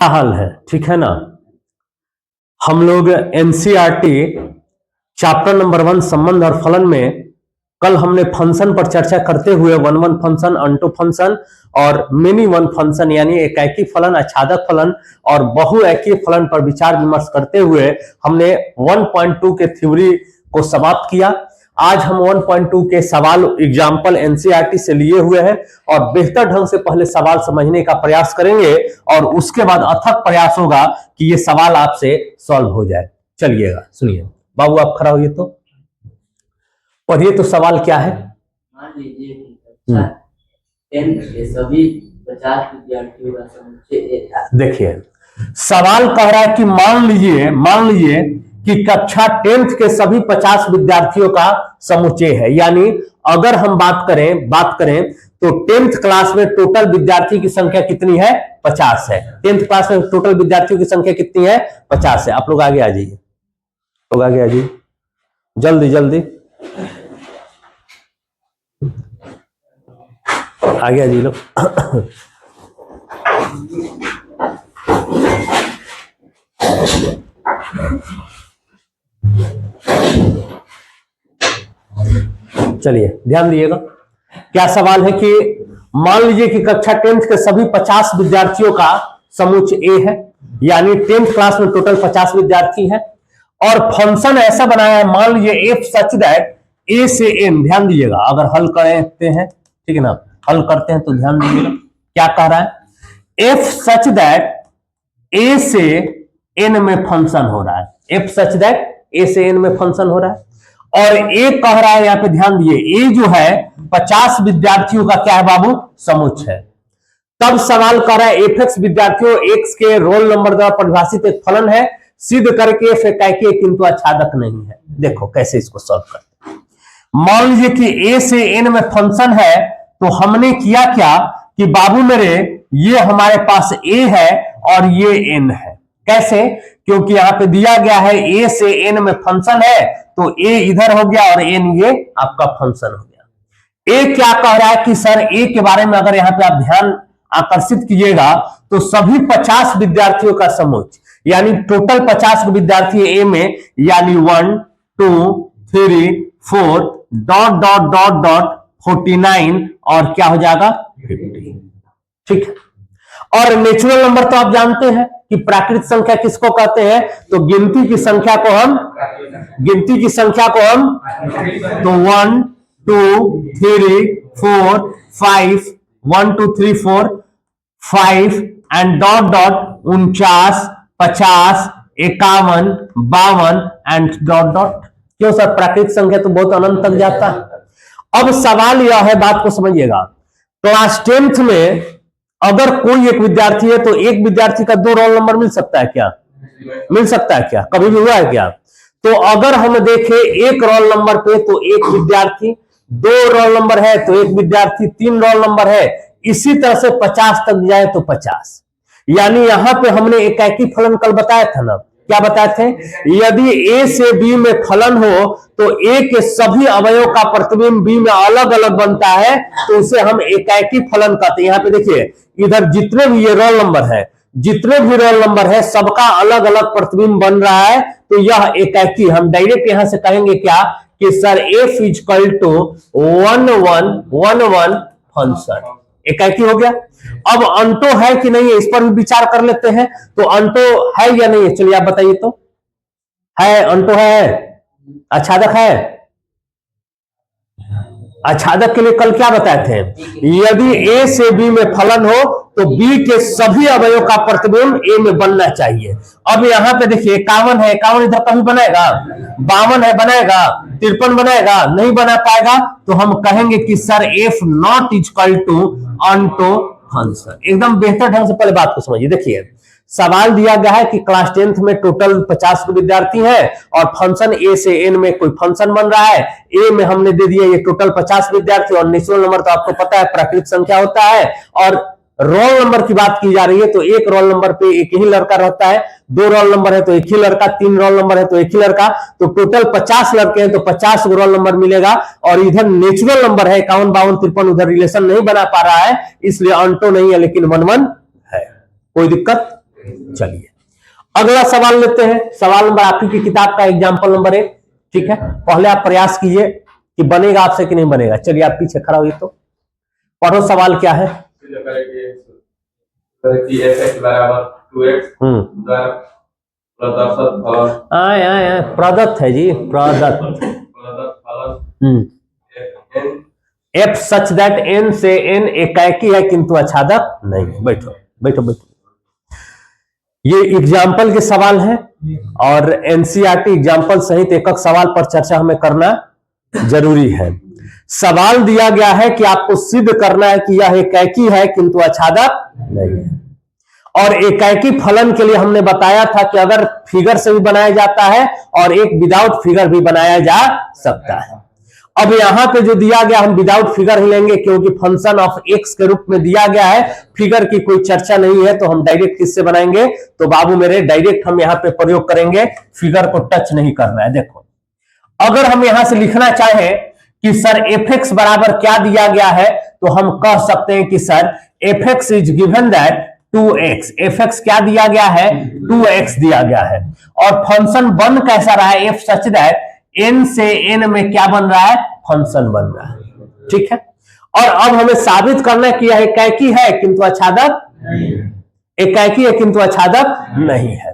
क्या हाल है, ठीक है ना। हम लोग एनसीईआरटी चैप्टर नंबर 1 संबंध और फलन में कल हमने फंक्शन पर चर्चा करते हुए one one function, onto function और मेनी वन फंक्शन यानी एकाकी फलन, आच्छादक फलन और बहुएकीय फलन पर विचार विमर्श करते हुए हमने 1.2 के थ्योरी को समाप्त किया। आज हम 1.2 के सवाल एग्जाम्पल एनसीईआरटी से लिए हुए हैं और बेहतर ढंग से पहले सवाल समझने का प्रयास करेंगे और उसके बाद अथक प्रयास होगा कि ये सवाल आपसे सॉल्व हो जाए। चलिएगा, सुनिए। बाबू आप खड़ा होइए तो पढ़िए तो सवाल क्या है। मान लीजिए कि 10th के सभी 50 विद्यार्थियों का समुच्चय था। देखिए सवाल कह रहा है कि मान लीजिए कि कक्षा 10th के सभी 50 विद्यार्थियों का समुच्चय है। यानी अगर हम बात करें तो 10th क्लास में टोटल विद्यार्थी की संख्या कितनी है? 50 है। 10th क्लास में टोटल विद्यार्थियों की संख्या कितनी है? 50 है। आप लोग आगे आ जाइए, जल्दी आगे आ जाइए लोग। चलिए ध्यान दिएगा। क्या सवाल है कि मान लीजिए कि कक्षा 10th के सभी 50 विद्यार्थियों का समुच्चय ए है, यानी 10th क्लास में टोटल 50 विद्यार्थी हैं और फंक्शन ऐसा बनाया है, मान लीजिए एफ सच दैट ए से एन। ध्यान दीजिएगा, अगर हल करते हैं, ठीक है ना, हल करते हैं तो ध्यान दीजिएगा क्या कह रहा है। एफ सच दैट ए से एन में फंक्शन हो रहा है। एफ सच दैट ए से एन में फंक्शन हो रहा है और ए कह रहा है, यहां पे ध्यान दिए, ए जो है 50 विद्यार्थियों का क्या है बाबू? समुच्चय है। तब सवाल कर रहा है एफ एक्स विद्यार्थियों एक्स के रोल नंबर द्वारा परिभाषित एक फलन है, सिद्ध करके एफ एकाकी किंतु आच्छादक नहीं है। देखो कैसे इसको सॉल्व करते हैं। मान लीजिए कि ए से एन में फंक्शन है, तो हमने किया क्या कि बाबू मेरे ये हमारे पास ए है और ये एन है। कैसे? क्योंकि यहां पे दिया गया है ए से एन में फंक्शन है, तो ए इधर हो गया और एन ये आपका फंक्शन हो गया। ए क्या कह रहा है कि सर ए के बारे में अगर यहां पे आप ध्यान आकर्षित कीजिएगा तो सभी 50 विद्यार्थियों का समुच्चय, यानी टोटल 50 विद्यार्थी ए में, यानी 1 2 3 4 डॉट डॉट डॉट डॉट 49 और क्या हो जाएगा 50। ठीक है। और नेचुरल नंबर तो आप जानते हैं कि प्राकृतिक संख्या किसको कहते हैं, तो गिनती की संख्या को हम तो 1 2 3 4 5 1 2 3 4 5 and dot dot 49 50 51 52 and dot dot. क्यों सर? प्राकृतिक संख्या तो बहुत अनंत तक जाता है। अब सवाल यह है, बात को समझिएगा, क्लास 10th में अगर कोई एक विद्यार्थी है तो एक विद्यार्थी का 2 रोल नंबर मिल सकता है क्या? मिल सकता है क्या? कभी भी हुआ है क्या? तो अगर हम देखें एक रोल नंबर पे तो एक विद्यार्थी, 2 रोल नंबर है तो एक विद्यार्थी, 3 रोल नंबर है, इसी तरह से 50 तक जाए तो 50। यानी यहां पे हमने एकाकी फलन कल बताया था ना, क्या बताए थे? यदि ए से बी में फलन हो तो ए के सभी अवयव का प्रतिबिंब बी में अलग अलग बनता है, तो इसे हम एकाकी फलन कहते हैं। यहां पे देखिए, इधर जितने भी ये रोल नंबर है सबका अलग अलग प्रतिबिंब बन रहा है, तो यह एकाकी। हम डायरेक्ट यहां से कहेंगे क्या कि sir F equal to 1 1 1 1 function एकाकी हो गया। अब अंटो है कि नहीं है इस पर भी विचार कर लेते हैं। तो अंटो है या नहीं है? चलिए आप बताइए तो। है, अंटो है, आच्छादक है। आच्छादक के लिए कल क्या बताए थे? यदि ए से बी में फलन हो तो बी के सभी अवयव का प्रतिबिंब ए में बनना चाहिए। अब यहां पे देखिए 51 है, 51 इधर कभी बनाएगा? 52 है, बनाएगा? 53 बनाएगा? नहीं बना पाएगा। तो हम कहेंगे कि sir F not equal to onto function. एकदम बेहतर ढंग से पहले बात को समझिए। देखिए सवाल दिया गया है कि क्लास 10th में टोटल 50 विद्यार्थी हैं और फंक्शन ए से एन में कोई फंक्शन बन रहा है। ए में हमने दे दिया ये टोटल 50 विद्यार्थी और नेचुरल नंबर तो आपको पता है प्राकृतिक संख्या होता है, और रोल नंबर की बात की जा रही है तो एक रोल नंबर पे एक ही लड़का रहता है, 2 रोल नंबर है तो एक ही लड़का, 3 रोल नंबर है तो एक ही लड़का, तो टोटल 50 लड़के हैं तो 50 रोल नंबर मिलेगा। और इधर नेचुरल नंबर है 51 52 53, उधर रिलेशन नहीं बना पा रहा है, इसलिए अंटो नहीं है लेकिन 1 1 है। कोई दिक्कत? चलिए अगला सवाल लेते हैं। सवाल नंबर आपकी की किताब का एग्जाम्पल नंबर 1। ठीक है, पहले आप प्रयास कीजिए कि बनेगा आपसे कि नहीं बनेगा। चलिए आप पीछे खड़ा हुई तो पढ़ो सवाल क्या है। प्रदत्त है जी, प्रदत्त। एफ सच दैट एन से एन एकाकी है किंतु आच्छादक नहीं। बैठो बैठो बैठो। ये एग्जाम्पल के सवाल हैं और एनसीईआरटी एग्जाम्पल सहित एक सवाल पर चर्चा हमें करना जरूरी है। सवाल दिया गया है कि आपको सिद्ध करना है कि यह एकाकी है किंतु आच्छादक नहीं है। और एकाकी फलन के लिए हमने बताया था कि अगर फिगर से भी बनाया जाता है और एक विदाउट फिगर भी बनाया जा सकता है। अब यहां पे जो दिया गया हम विदाउट फिगर ही लेंगे क्योंकि फंक्शन ऑफ एक्स के रूप में दिया गया है, फिगर की कोई चर्चा नहीं है, तो हम डायरेक्ट किससे बनाएंगे? तो बाबू मेरे डायरेक्ट हम यहां पे प्रयोग करेंगे, फिगर को टच नहीं करना है। देखो अगर हम यहां से लिखना चाहें कि सर एफ एक्स बराबर क्या दिया गया है, तो हम कह सकते हैं कि sir F x is given that 2x। F x क्या दिया गया है? 2x दिया गया है। और फंक्शन बन कैसा रहा है? एफ सच दैट n से n में क्या बन रहा है? फंक्शन बन रहा है। ठीक है, और अब हमें साबित करना है कि यह एकाकी है किंतु आच्छादक एकाकी है किंतु आच्छादक नहीं है।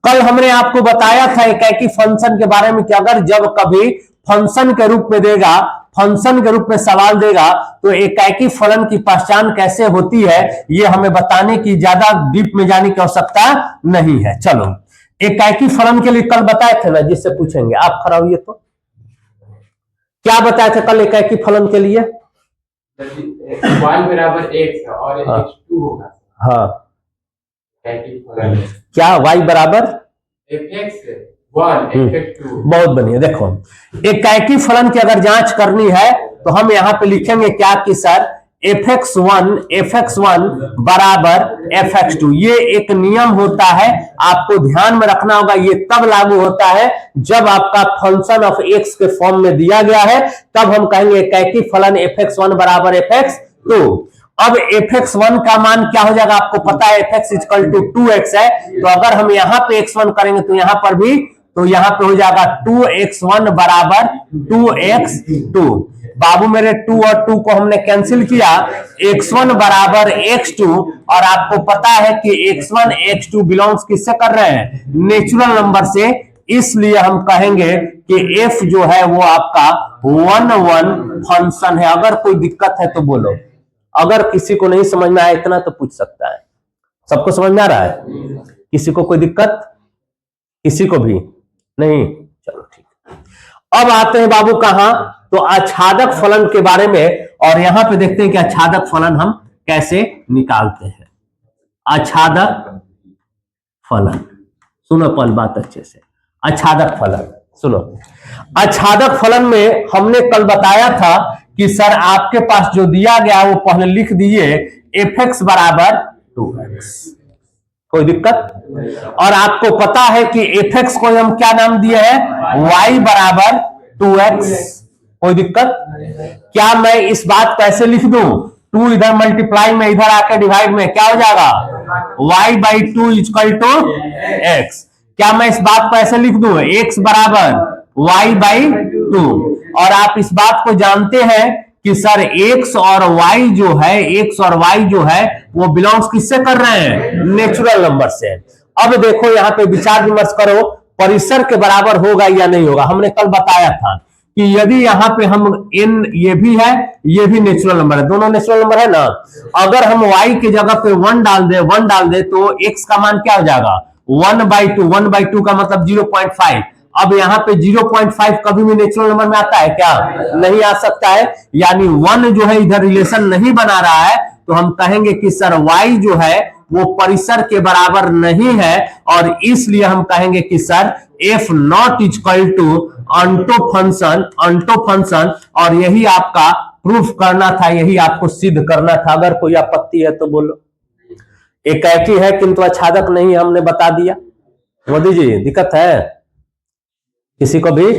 कल हमने आपको बताया था एकाकी फंक्शन के बारे में कि अगर जब कभी फंक्शन के रूप में देगा, फंक्शन के रूप में सवाल देगा, तो एकाकी फलन की पहचान कैसे होती है ये हमें बताने की ज्यादा डीप में जाने की आवश्यकता नहीं है। चलो एकाकी फलन के लिए कल बताए थे ना, जिससे पूछेंगे। आप खड़ा हुई तो क्या बताए थे कल एकाकी फलन के लिए? y बराबर x और x2 होगा। हाँ क्या y बराबर fx1 fx2। बहुत बढ़िया। देखो एकाकी फलन की अगर जांच करनी है तो हम यहां पे लिखेंगे क्या कि सर fx1 बराबर fx2। ये एक नियम होता है, आपको ध्यान में रखना होगा। ये तब लागू होता है जब आपका फंक्शन ऑफ x के फॉर्म में दिया गया है, तब हम कहेंगे एकाकी फलन fx1 बराबर fx2। अब fx1 का मान क्या हो जाएगा? आपको पता है fx इक्वल टू 2x है, तो अगर हम यहां पे x1 करेंगे तो यहां पर भी, तो यहां पे हो जाएगा 2x1 बराबर 2x2। बाबू मेरे 2 और 2 को हमने कैंसिल किया, x1 बराबर x2। और आपको पता है कि x1 x2 बिलोंग्स किससे कर रहे हैं? नेचुरल नंबर से। इसलिए हम कहेंगे कि f जो है वो आपका 1 फंक्शन है। अगर कोई दिक्कत है तो बोलो, अगर किसी को नहीं समझ में आया इतना तो पूछ सकता है। सबको समझ में आ रहा है? किसी को कोई दिक्कत? किसी को भी नहीं? चलो ठीक है। अब आते हैं बाबू कहां? तो आच्छादक फलन के बारे में, और यहां पे देखते हैं कि आच्छादक फलन हम कैसे निकालते हैं। आच्छादक फलन, सुनो पहले बात अच्छे से। आच्छादक फलन सुनो। आच्छादक फलन में हमने कल बताया था कि सर आपके पास जो दिया गया वो पहले लिख दीजिए, एफ एक्स बराबर 2x। कोई दिक्कत? और आपको पता है कि एफ एक्स को हम क्या नाम दिए हैं? y बराबर 2x। कोई दिक्कत? क्या मैं इस बात को ऐसे लिख दूं? 2 इधर मल्टीप्लाई में, इधर आकर डिवाइड में, क्या हो जाएगा? y by 2 equal to x। क्या मैं इस बात को ऐसे लिख दूं? x बराबर y बाई 2। और आप इस बात को जानते हैं कि सर x और y जो है, x और y जो है वो बिलोंग्स किससे कर रहे हैं? नेचुरल नंबर से। अब देखो यहां पे विचार विमर्श करो, परिसर के बराबर होगा या नहीं होगा। हमने कल बताया था कि यदि यहां पे हम n ये भी है, ये भी नेचुरल नंबर है, दोनों नेचुरल नंबर है ना। अगर हम y की जगह पे 1 डाल दे तो x का मान क्या हो जाएगा? 1/2। 1/2 का मतलब 0.5। अब यहाँ पे 0.5 कभी भी नेचुरल नंबर में आता है क्या? नहीं आ सकता है। यानी 1 जो है इधर रिलेशन नहीं बना रहा है, तो हम कहेंगे कि सर y जो है वो परिसर के बराबर नहीं है, और इसलिए हम कहेंगे कि sir f not equal to onto function. और यही आपका प्रूफ करना था, यही आपको सिद्ध करना था। अगर कोई आपत्ति है तो बोलो। एकाकी है किंतु आच्छादक नहीं है, हमने बता दिया। मोदी जी दिक्कत है किसी को भी?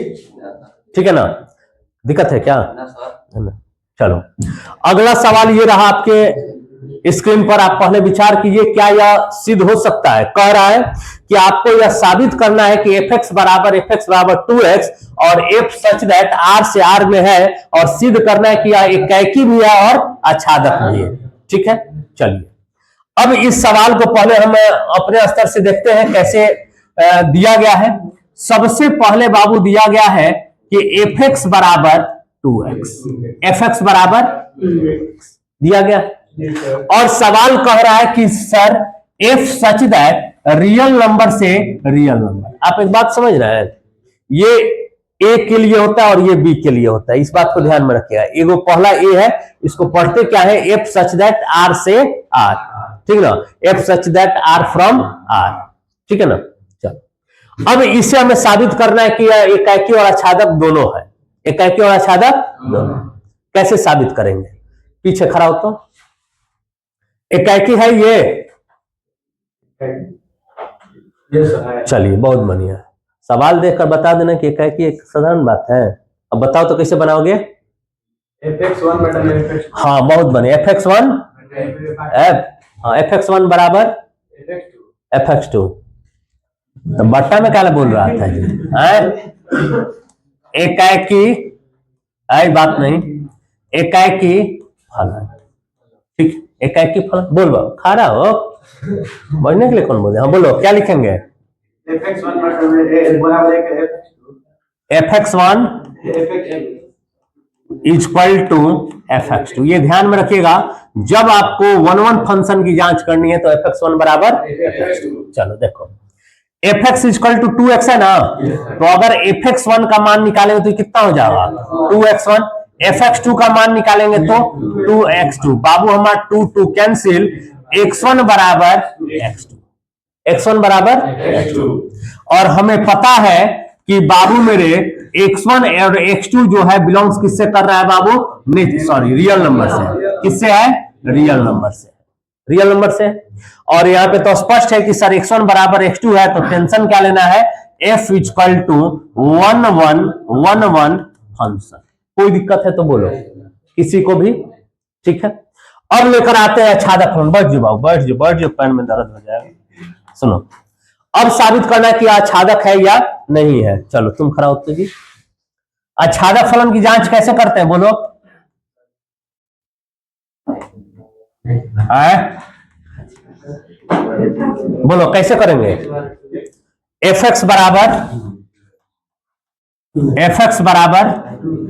ठीक है ना? दिक्कत है क्या? है ना? चलो अगला सवाल ये रहा आपके स्क्रीन पर आप पहले विचार कीजिए, क्या यह सिद्ध हो सकता है? कह रहा है कि आपको यह साबित करना है कि fx बराबर 2x और f सच दैट r से r में है, और सिद्ध करना है कि यह एकाकी भी है और आच्छादक भी है। ठीक है, चलिए अब इस सवाल को पहले हम अपने स्तर से देखते हैं कैसे दिया गया है। सबसे पहले बाबू दिया गया है कि fx बराबर 2x, fx बराबर दिया गया, और सवाल कह रहा है कि sir f such that real number से रियल नंबर। आप एक बात समझ रहे हैं, ये a के लिए होता है और ये b के लिए होता है, इस बात को ध्यान में रखिएगा। एगो पहला a है, इसको पढ़ते क्या है, f सच दैट r से r, ठीक ना, f such that r from r, ठीक है ना। चलो अब इसे हमें साबित करना है कि यह एकाकी और आच्छादक दोनों है, एकाकी और आच्छादक दोनों। कैसे साबित करेंगे? पीछे खड़ा हो तो एकाकी है ये, चलिए बहुत बढ़िया। सवाल देखकर बता देना कि एकाकी एक साधारण बात है। अब बताओ तो कैसे बनाओगे? हाँ बहुत बढ़िया, fx1 fx1 बराबर fx2। तो बट्टा में क्या बोल रहा था जी? एकाकी, आई बात नहीं, एकाकी फलन, ठीक, एकाकी फलन बोल बा खा रहा हो बढ़ने के लिए कौन बोले? हाँ बोलो क्या लिखेंगे? fx1 equal to fx2। ये ध्यान में रखिएगा, जब आपको 1 फंक्शन की जांच करनी है तो fx1 बराबर fx2। चलो देखो fx इक्वल टू 2x है ना, तो अगर fx1 का मान निकालेंगे तो कितना हो जाएगा? 2x1। fx2 का मान निकालेंगे तो 2x2। बाबू हमारा 2 कैंसिल, x1 बराबर x2, x1 बराबर x2। और हमें पता है कि बाबू मेरे x1 और x2 जो है बिलोंग्स किससे कर रहा है बाबू? सॉरी रियल नंबर से। किससे है? रियल नंबर से, रियल नंबर से। और यहाँ पे तो स्पष्ट है कि सर x1 बराबर x2 है, तो टेंशन क्या लेना है? f equal to 1 1 function. कोई दिक्कत है तो बोलो, किसी को भी? ठीक है, अब लेकर आते हैं आच्छादक फलन। बैठ जाओ बाबू, बैठ जाओ, पैर में दर्द हो जाएगा। सुनो, अब साबित करना है कि आच्छादक है या नहीं है। चलो तुम खड़ा होते जी। आच्छादक फलन की जांच कैसे करते हैं बोलो? बोलो कैसे करेंगे? fx बराबर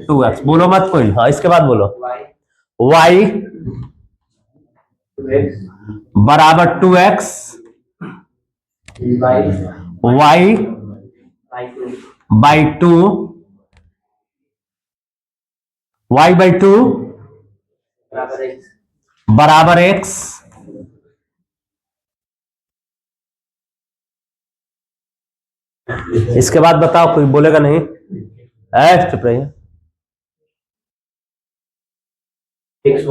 2x, बोलो मत कोई। हाँ इसके बाद बोलो y बराबर 2x, y by 2, y by 2 बराबर x, इसके बाद बताओ, कोई बोलेगा नहीं? चुप रहिए। x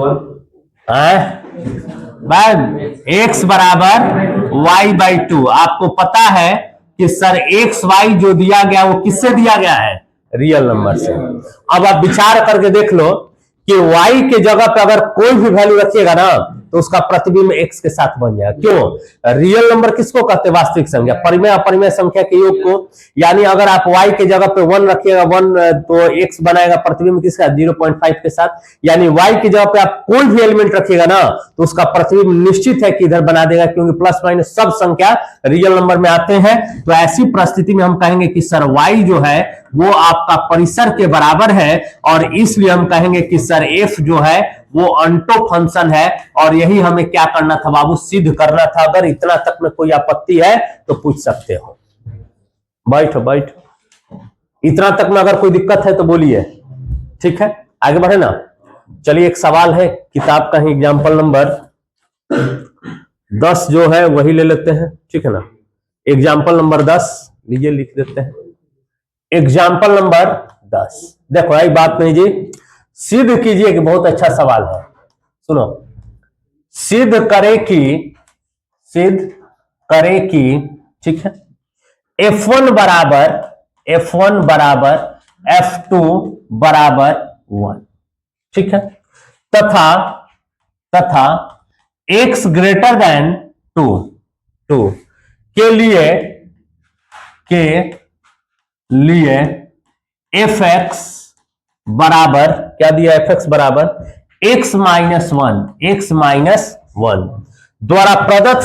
बराबर y बाई 2। आपको पता है कि सर x y जो दिया गया वो किससे दिया गया है? रियल नंबर से। अब आप विचार करके देख लो कि y के जगह पे अगर कोई भी वैल्यू रखिएगा ना तो उसका प्रतिबिंब x के साथ बन जाएगा। क्यों? रियल नंबर किसको कहते हैं? वास्तविक संख्या, परिमेय अपरिमेय संख्या के योग को। यानी अगर आप y के जगह पे 1 रखिएगा 1, तो x बनाएगा प्रतिबिंब किसका? 0.5 के साथ। यानी y की जगह पे आप कोई भी एलिमेंट रखिएगा ना तो उसका प्रतिबिंब निश्चित है कि इधर बना देगा, क्योंकि प्लस माइनस सब संख्या रियल नंबर में आते हैं। तो ऐसी परिस्थिति में हम कहेंगे कि सर y जो है वो आपका परिसर के बराबर है, और इसलिए हम कहेंगे कि सर f जो है वो अंटो फंक्शन है। और यही हमें क्या करना था बाबू? सिद्ध करना था। अगर इतना तक में कोई आपत्ति है तो पूछ सकते हो। बैठो बैठो, इतना तक में अगर कोई दिक्कत है तो बोलिए। ठीक है, आगे बढ़े ना। चलिए एक सवाल है किताब का ही, एग्जाम्पल नंबर 10 जो है वही ले लेते हैं। ठीक है ना, एग्जाम्पल नंबर 10 लीजिए, लिख देते हैं एग्जाम्पल नंबर 10। देखो एक बात नहीं जी, सिद्ध कीजिए कि बहुत अच्छा सवाल है। सुनो, सिद्ध करे कि ठीक है, f1 बराबर f2 बराबर 1, ठीक है, तथा x ग्रेटर देन 2 के लिए fx बराबर क्या दिया, fx बराबर x माइनस वन द्वारा प्रदत्त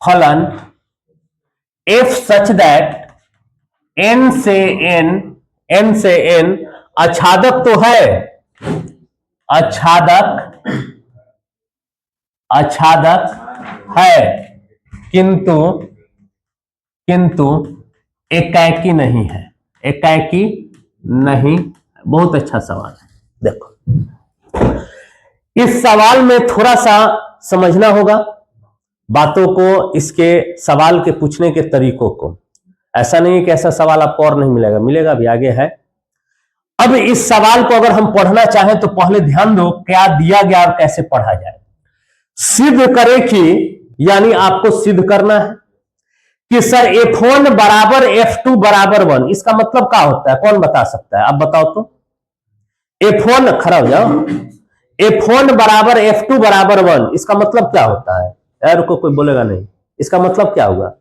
फलन f सच दैट n से n आच्छादक तो है, आच्छादक है किंतु एकाकी नहीं है, बहुत अच्छा सवाल है। देखो इस सवाल में थोड़ा सा समझना होगा बातों को, इसके सवाल के पूछने के तरीकों को। ऐसा नहीं है कि ऐसा सवाल आपको और नहीं मिलेगा, मिलेगा भी, आगे है। अब इस सवाल को अगर हम पढ़ना चाहें तो पहले ध्यान दो क्या दिया गया और कैसे पढ़ा जाए। सिद्ध करे कि, यानी आपको सिद्ध करना है कि सर f1 बराबर f2 बराबर 1, इसका मतलब क्या होता है, कौन बता सकता है, आप बताओ तो। f1 खड़ा हो जाओ, f1 बराबर f2 बराबर 1, इसका मतलब क्या होता है यार, को कोई बोलेगा नहीं, इसका मतलब क्या होगा।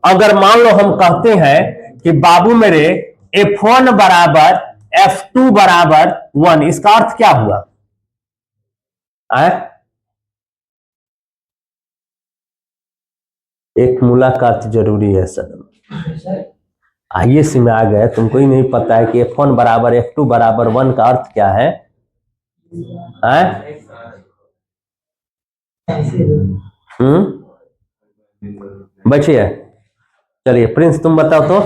अगर मान लो हम कहते हैं कि बाबू मेरे f1 बराबर f2 बराबर 1, इसका अर्थ क्या हुआ एक मुलाकात जरूरी है सर, आइए सी में आ गए, तुमको ही नहीं पता है कि f1 बराबर f2 बराबर 1 का अर्थ क्या है। बचिए, चलिए प्रिंस तुम बताओ तो।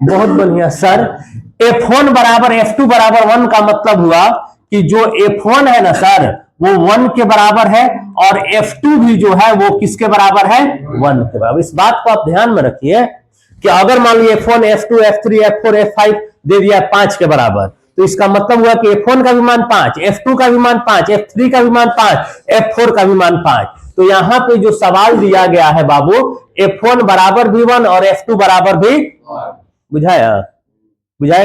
बहुत बढ़िया सर, f1 बराबर f2 बराबर 1 का मतलब हुआ कि जो f1 है ना सर वो 1 के बराबर है, और f2 भी जो है वो किसके बराबर है, 1 के बराबर। इस बात को आप ध्यान में रखिए कि अगर मान लीजिए f1 f2 f3 f4 f5 दे दिया 5 के बराबर, तो इसका मतलब हुआ कि f1 का भी मान 5, f2 का भी मान 5, f3 का भी मान 5, f4 का भी मान 5। तो यहां पे जो सवाल दिया गया है बाबू, f1 बराबर भी 1 और f2 बराबर भी, बुझाया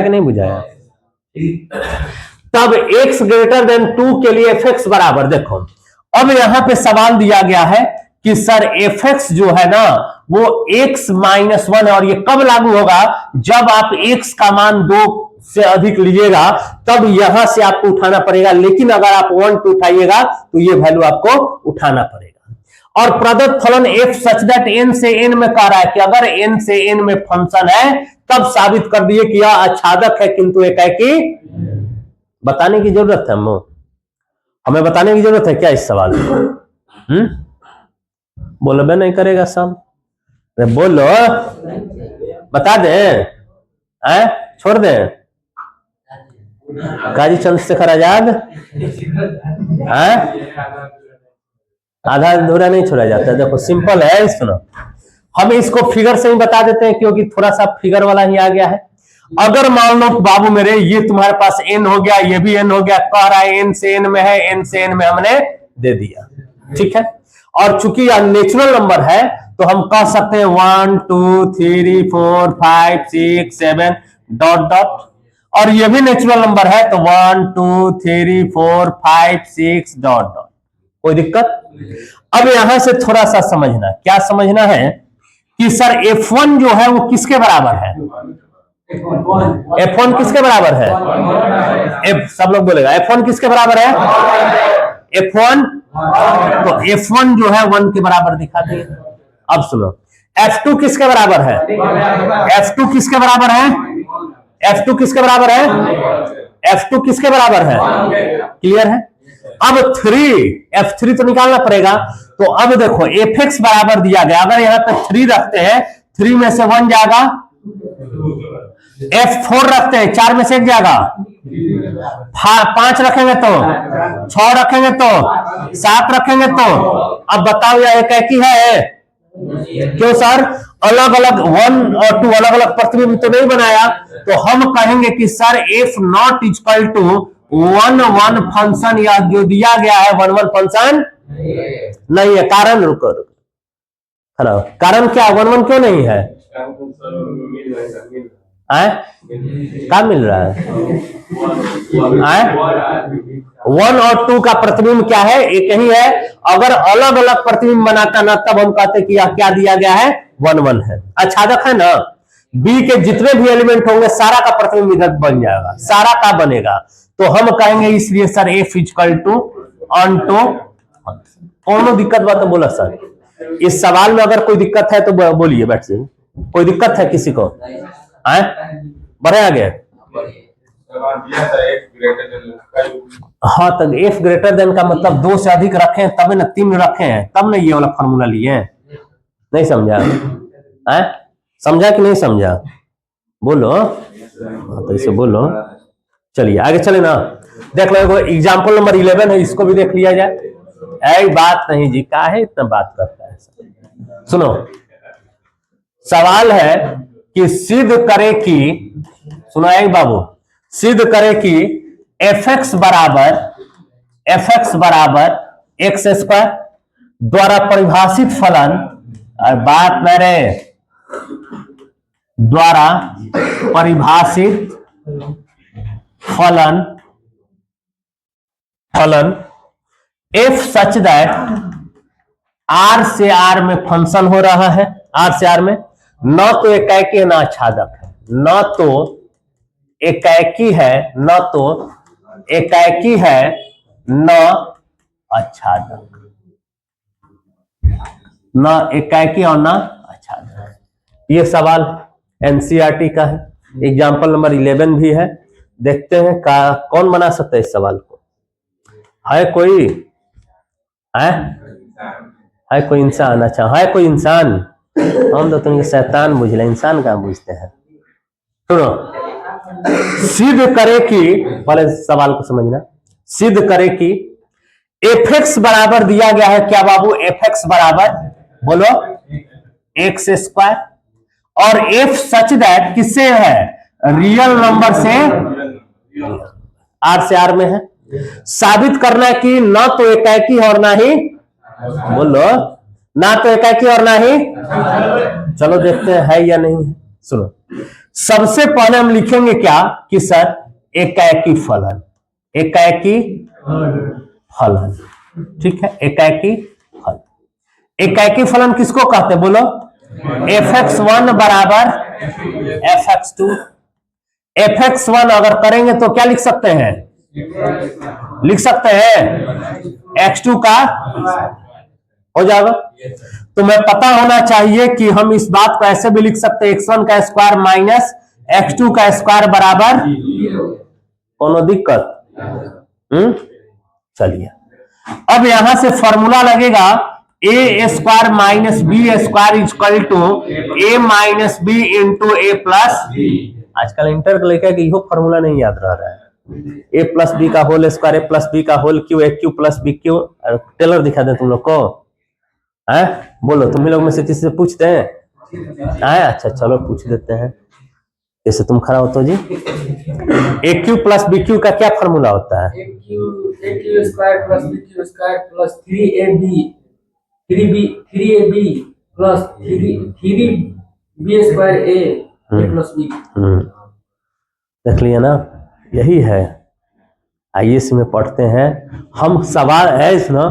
कि नहीं बुझाया। तब x ग्रेटर देन 2 के लिए fx बराबर, देखो अब यहां पे सवाल दिया गया है कि सर fx जो है ना वो x माइनस 1 है, और ये कब लागू होगा, जब आप x का मान 2 से अधिक लीजिएगा तब यहां से आपको उठाना पड़ेगा, लेकिन अगर आप 1 2 उठाइएगा तो ये वैल्यू आपको उठाना पड़ेगा। और प्रदत्त फलन f सच दैट n से n में कह रहा है कि अगर n से n में फंक्शन है तब साबित कर दिए कि यह आच्छादक है किंतु एकाकी। बताने की जरूरत है, हमें बताने की जरूरत है क्या इस सवाल में? बोलो बे नहीं करेगा सब, बोलो बता दे, छोड़ दे। काजी चंद्रशेखर आजाद, आधा अधूरा नहीं छोड़ा जाता। देखो सिंपल है, सुनो हम इसको फिगर से ही बता देते हैं क्योंकि थोड़ा सा फिगर वाला ही आ गया है। अगर मान लो बाबू मेरे ये तुम्हारे पास n हो गया, ये भी n हो गया, कह रहा है n से n में है, n से n में हमने दे दिया, ठीक है। और चूंकि यह नेचुरल नंबर है तो हम कह सकते हैं 1 2 3 4 5 6 7 डॉट डॉट, और ये भी नेचुरल नंबर है तो 1 2 3 4 5 6 डॉट डॉट, कोई दिक्कत। अब यहां से थोड़ा सा समझना, क्या समझना है कि सर f1 जो है वो किसके बराबर है, f1 किसके बराबर है, सब लोग बोलेगा f1 किसके बराबर है, f1 तो f1 जो है 1 के बराबर दिखा दिए। अब सुनो f2 किसके बराबर है, f2 किसके बराबर है, f2 किसके बराबर है, f2 किसके बराबर है, क्लियर है। अब f3 तो निकालना पड़ेगा, तो अब देखो fx बराबर दिया गया, अगर यहां तक 3 रखते हैं 3 में से 1 जाएगा, f4 रखते हैं 4 में से 1 जाएगा, 5 रखेंगे तो 6 रखेंगे तो 7 रखेंगे तो, अब बताओ यह एकाकी है, क्यों सर, अलग अलग 1 और 2 अलग अलग प्रतिबिंब तो नहीं बनाया, तो हम कहेंगे कि sir f not equal to 1 1 function, या जो दिया गया है 1 1 फंक्शन नहीं है। कारण रुको, कारण क्या 1 1 क्यों नहीं है, आए क्या मिल रहा है? आए 1 और 2 का प्रतिबिंब क्या है? एक ही है। अगर अलग अलग प्रतिबिंब बनाता ना तब हम कहते कि क्या दिया गया है? 1 1 है। आच्छादक है ना, बी के जितने भी एलिमेंट होंगे सारा का प्रतिबिंब इधर बन जाएगा, सारा का बनेगा। तो हम कहेंगे इसलिए sir F equal to onto. कौन दिक्कत बात तो बोला सर। इस सवाल में अगर कोई दिक्कत है तो बोलिए, बैठ से। कोई दिक्कत है किसी को? आए बढ़े आगे। हाँ तो एफ ग्रेटर देन का मतलब 2 से अधिक रखे तब ना, 3 रखे हैं तब ना ये वाला फॉर्मूला लिए। नहीं समझा? समझा कि नहीं समझा? बोलो। हाँ तो इसे बोलो। चलिए आगे चले ना। देख लो एग्जाम्पल नंबर 11 है, इसको भी देख लिया जाए। ऐ बात नहीं जी, का है इतना बात करता है। सुनो, सवाल है कि सिद्ध करे कि, सुनो एक बाबू, सिद्ध करे कि एफ एक्स बराबर एक्स स्क्वायर द्वारा परिभाषित फलन, बात मेरे द्वारा परिभाषित फलन एफ सच दैट आर से आर में फंक्शन हो रहा है, आर से आर में न तो एकाएकी है न आच्छादक है, न तो एकाएकी है न तो एकाएकी है न आच्छादक, न एकाएकी और न आच्छादक। ये सवाल एनसीईआरटी का है, एग्जाम्पल नंबर 11 भी है। देखते हैं कौन बना सकता है इस सवाल को। है कोई? है कोई इंसान? अच्छा है कोई इंसान? हम तो तुमको शैतान बुझले, इंसान का बुझते हैं। सुनो, सिद्ध करे कि, पहले सवाल को समझना, सिद्ध करे कि एफ एक्स बराबर दिया गया है क्या बाबू? एफ एक्स बराबर बोलो एक्स स्क्वायर, और एफ सच दैट किससे है? रियल नंबर से, आर से आर में है। साबित करना है कि ना तो एकाएकी और ना ही, बोलो ना तो एकाएकी और ना ही। चलो देखते हैं है या नहीं है। सुनो, सबसे पहले हम लिखेंगे क्या कि सर एकाएकी फलन, एकाएकी फलन, ठीक है। एकाएकी फलन, एकाएकी फलन किसको कहते हैं? बोलो एफ एक्स 1 बराबर एफ एक्स 2। एफ एक्स 1 अगर करेंगे तो क्या लिख सकते हैं? लिख सकते हैं x2 का हो जाएगा। तो मैं पता होना चाहिए कि हम इस बात को ऐसे भी लिख सकते हैं x1 का स्क्वायर माइनस x2 का स्क्वायर बराबर, कोनो दिक्कत? चलिए अब यहां से फॉर्मूला लगेगा A square minus B square equal to A minus B into A plus B. आजकल इंटर के लेकर के इहो फॉर्मूला नहीं याद रह रहा है। ए प्लस बी का whole square, A plus B का whole cube, A cube plus B cube. Trailer दिखा दे तुम लोग को, है बोलो तुम लोग में से किसी से पूछते हैं? अच्छा चलो पूछ देते हैं। जैसे तुम खड़ा हो तो जी, A cube plus B cube का क्या फॉर्मूला होता है? A cube square plus B cube square plus 3ab plus 3b square A plus B. देख लिया ना, यही है। आईएएस में पढ़ते हैं हम। सवाल है ना,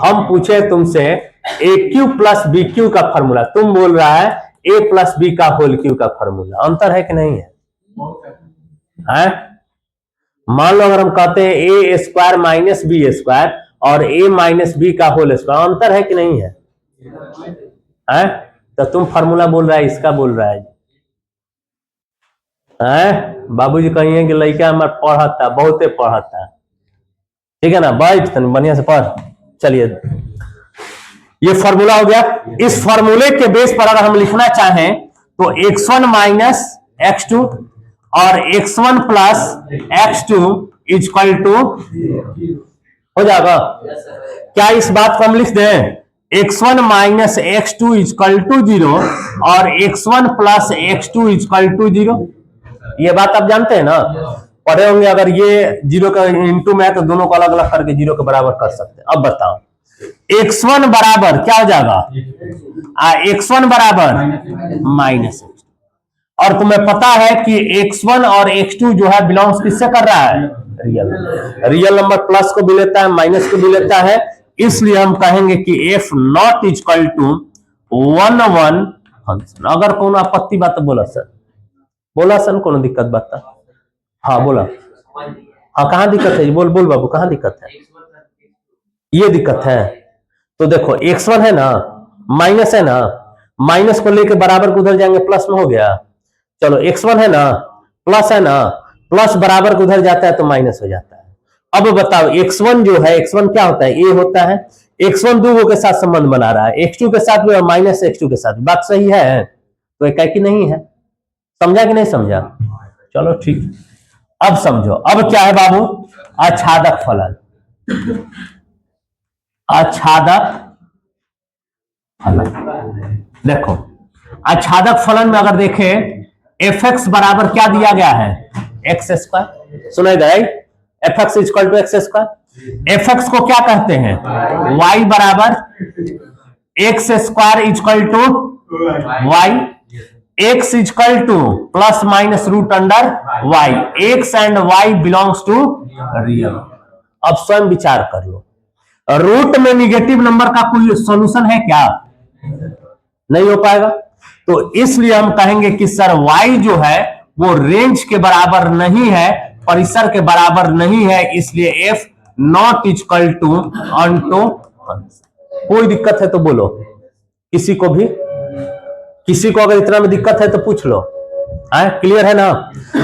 हम पूछे तुमसे ए क्यू प्लस बी क्यू का फॉर्मूला, तुम बोल रहा है ए प्लस बी का होल क्यू का फॉर्मूला। अंतर है कि नहीं है? मान लो अगर हम कहते हैं ए स्क्वायर माइनस बी स्क्वायर और ए माइनस बी का होल स्क्वायर, अंतर है कि नहीं है? तो तुम फॉर्मूला बोल रहा है, इसका बोल रहा है। बाबूजी कहिए कि लड़का हमारा पढ़ता, बहुते पढ़ता, ठीक है ना, बैठ बढ़िया से पढ़। चलिए ये फॉर्मूला हो गया। इस फॉर्मूले के बेस पर अगर हम लिखना चाहें तो x1 माइनस x2 और x1 plus x2 equal to हो जाएगा। क्या इस बात को हम लिख दें x1 minus x2 equal to 0 और x1 plus x2 equal to 0? ये बात आप जानते हैं ना, पढ़े होंगे। अगर ये 0 का इंटू में है तो दोनों को अलग अलग करके 0 के बराबर कर सकते हैं। अब बताओ x1 बराबर क्या हो जाएगा, x1 बराबर माइनस x2। और तुम्हें पता है कि x1 और x2 जो है बिलोंग्स किससे कर रहा है, रियल नंबर प्लस को भी लेता है माइनस को भी लेता है, इसलिए हम कहेंगे कि f not equal to 1 1 function. अगर कौन आपत्ति बात तो बोला सर कौन दिक्कत बात, हाँ बोला, हाँ कहाँ दिक्कत है, बोल बाबू कहाँ दिक्कत है, ये दिक्कत है। तो देखो x1 है ना, माइनस है ना, माइनस को लेके बराबर को उधर जाएंगे प्लस में हो गया, चलो x1 है ना, प्लस है ना, प्लस बराबर को उधर जाता है तो माइनस हो जाता है। अब बताओ x1 जो है, x1 क्या होता है, a होता है, x1 दो के साथ संबंध बना रहा है, x2 के साथ भी और माइनस x2 के साथ, बात सही है, तो एक कि नहीं है, समझा कि नहीं समझा, चलो ठीक। अब समझो, अब क्या है बाबू, आच्छादक फलन, आच्छादक फलन। देखो आच्छादक फलन में अगर देखें fx बराबर क्या दिया गया है, एक्स स्क्वायर, सुनेगा fx equal to x square, fx को क्या कहते हैं, y बराबर x square equal to y, x equal to plus minus root under y, x and y belongs to real. अब स्वयं विचार कर लो, रूट में निगेटिव नंबर का कोई सॉल्यूशन है क्या, नहीं हो पाएगा, तो इसलिए हम कहेंगे कि सर y जो है वो रेंज के बराबर नहीं है, परिसर के बराबर नहीं है, इसलिए f not equal to onto. कोई दिक्कत है तो बोलो, किसी को अगर इतना में दिक्कत है तो पूछ लो, क्लियर है ना।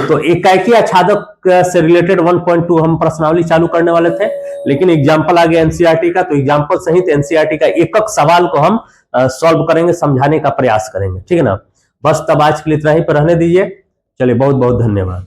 तो एकाएकी आच्छादक से रिलेटेड 1.2 हम प्रश्नावली चालू करने वाले थे, लेकिन एग्जाम्पल आ गया एनसीईआरटी का, तो एग्जाम्पल सहित एनसीईआरटी का एक एक सवाल को हम सॉल्व करेंगे, समझाने का प्रयास करेंगे, ठीक है ना। बस तब आज के लिए इतना ही पर रहने दीजिए, चलिए बहुत बहुत धन्यवाद।